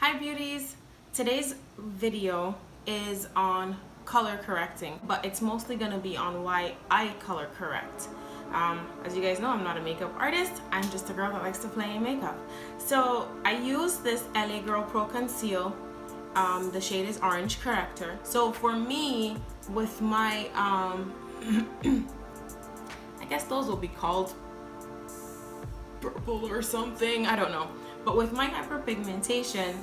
Hi beauties! Today's video is on color correcting, but it's mostly going to be on why I color correct. As you guys know, I'm not a makeup artist. I'm just a girl that likes to play in makeup. So I use this LA Girl Pro Conceal. The shade is Orange Corrector. So for me, with my, I guess those will be called purple or something, I don't know. But with my hyperpigmentation,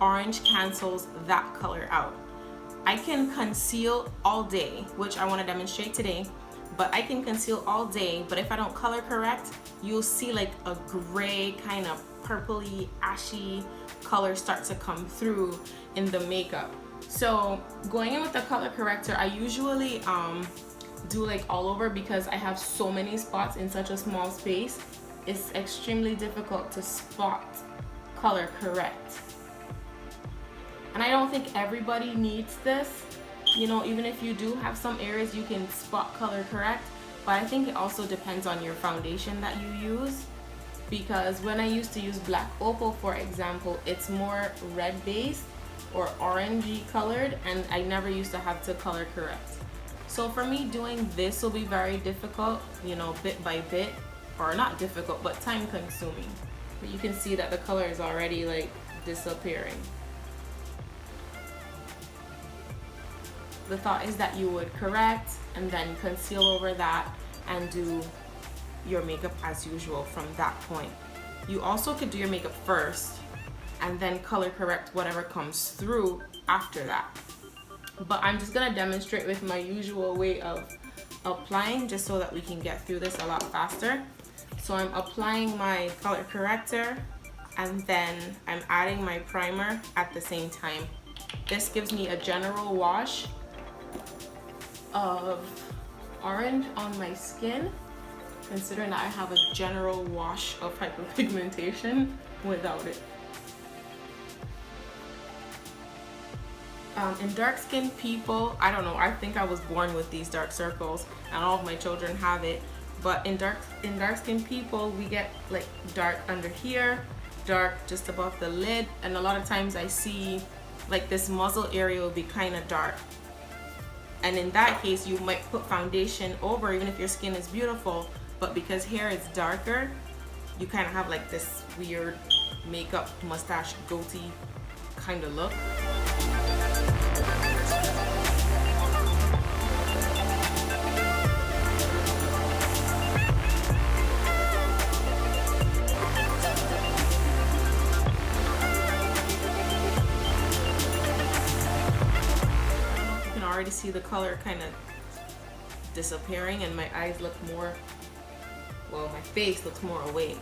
orange cancels that color out. I can conceal all day, which I want to demonstrate today, but I can conceal all day, but if I don't color correct, you'll see like a gray kind of purpley ashy color start to come through in the makeup. So going in with the color corrector, I usually do like all over because I have so many spots in such a small space. It's extremely difficult to spot color correct. And I don't think everybody needs this. You know, even if you do have some areas you can spot color correct, but I think it also depends on your foundation that you use. Because when I used to use Black Opal, for example, it's more red based or orangey colored, and I never used to have to color correct. So for me, doing this will be very difficult, you know, bit by bit. Or not difficult, but time consuming. But you can see that the color is already like disappearing. The thought is that you would correct and then conceal over that and do your makeup as usual from that point. You also could do your makeup first and then color correct whatever comes through after that. But I'm just gonna demonstrate with my usual way of applying just so that we can get through this a lot faster. So I'm applying my color corrector and then I'm adding my primer at the same time. This gives me a general wash of orange on my skin, considering that I have a general wash of hyperpigmentation without it. In dark skinned people, I don't know, I think I was born with these dark circles and all of my children have it. But in dark skinned people, we get like dark under here, dark just above the lid, and a lot of times I see like this muzzle area will be kind of dark. And in that case, you might put foundation over even if your skin is beautiful, but because hair is darker, you kind of have like this weird makeup mustache goatee kind of look. Already see the color kind of disappearing and my eyes look more, well, my face looks more awake,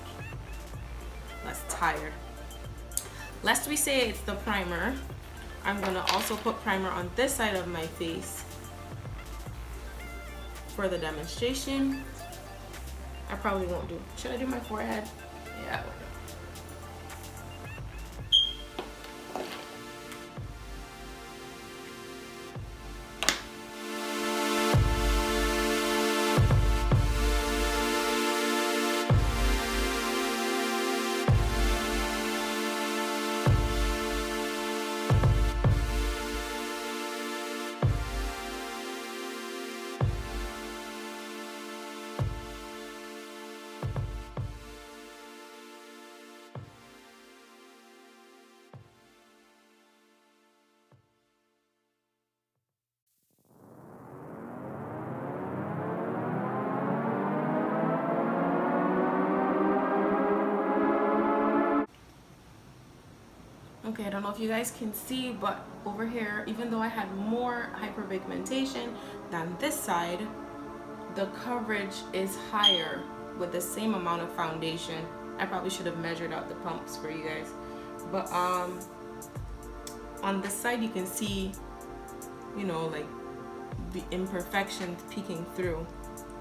less tired. Lest we say it's the primer, I'm gonna also put primer on this side of my face for the demonstration. I probably won't do, should I do my forehead? Yeah, I will. Okay, I don't know if you guys can see, but over here, even though I had more hyperpigmentation than this side, the coverage is higher with the same amount of foundation. I probably should have measured out the pumps for you guys. But on this side, you can see, you know, like the imperfections peeking through,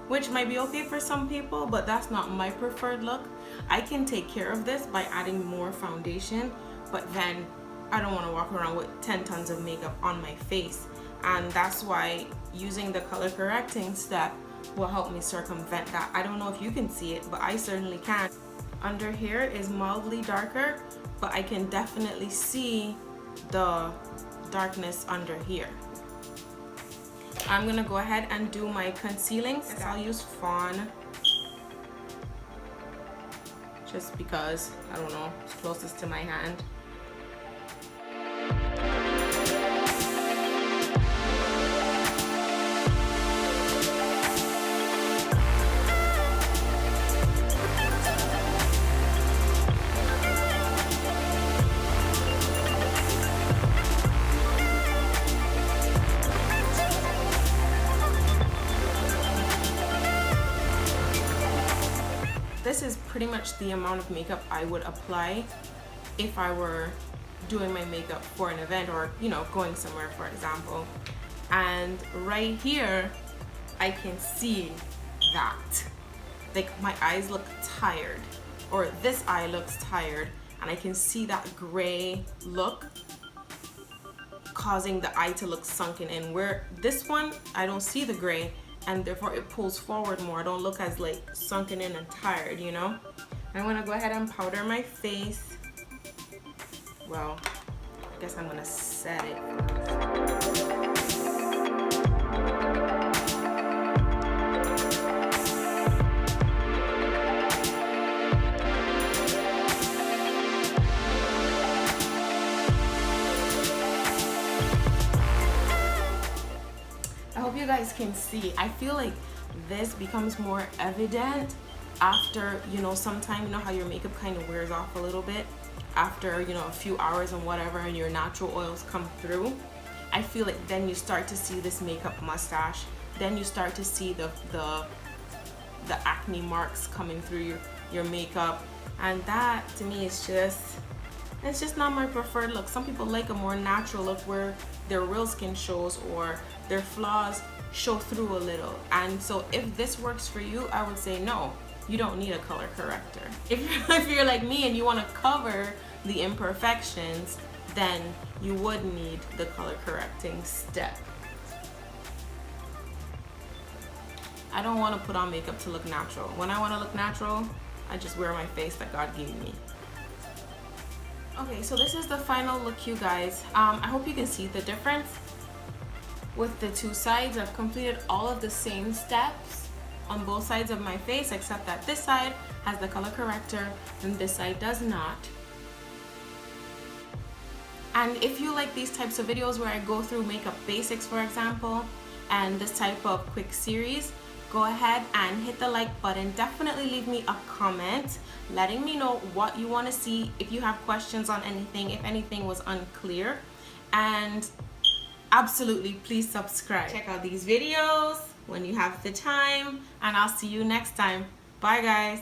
which might be okay for some people, but that's not my preferred look. I can take care of this by adding more foundation, but then I don't want to walk around with 10 tons of makeup on my face. And that's why using the color correcting step will help me circumvent that. I don't know if you can see it, but I certainly can. under here is mildly darker, but I can definitely see the darkness under here. I'm gonna go ahead and do my concealing. I'll use Fawn just because, I don't know, it's closest to my hand. This is pretty much the amount of makeup I would apply if I were doing my makeup for an event, or, you know, going somewhere, for example. And right here, I can see that. Like, my eyes look tired, or this eye looks tired, and I can see that gray look causing the eye to look sunken in, where this one, I don't see the gray, and therefore it pulls forward more. I don't look as like sunken in and tired, you know. I want to go ahead and powder my face. Well, I guess I'm gonna set it first. I hope you guys can see. I feel like this becomes more evident after, you know, sometime, you know how your makeup kind of wears off a little bit after, you know, a few hours and whatever, and your natural oils come through. I feel like then you start to see this makeup mustache. Then you start to see the acne marks coming through your makeup, and that to me is just, it's just not my preferred look. Some people like a more natural look where their real skin shows or their flaws show through a little. And so if this works for you, I would say no, you don't need a color corrector. If you're like me and you want to cover the imperfections, then you would need the color correcting step. I don't want to put on makeup to look natural. When I want to look natural, I just wear my face that God gave me. Okay, so this is the final look, you guys. I hope you can see the difference with the two sides. I've completed all of the same steps on both sides of my face, except that this side has the color corrector and this side does not. And if you like these types of videos where I go through makeup basics, for example, and this type of quick series, go ahead and hit the like button. Definitely leave me a comment letting me know what you want to see, if you have questions on anything, if anything was unclear, and absolutely please subscribe. Check out these videos when you have the time, and I'll see you next time. Bye guys.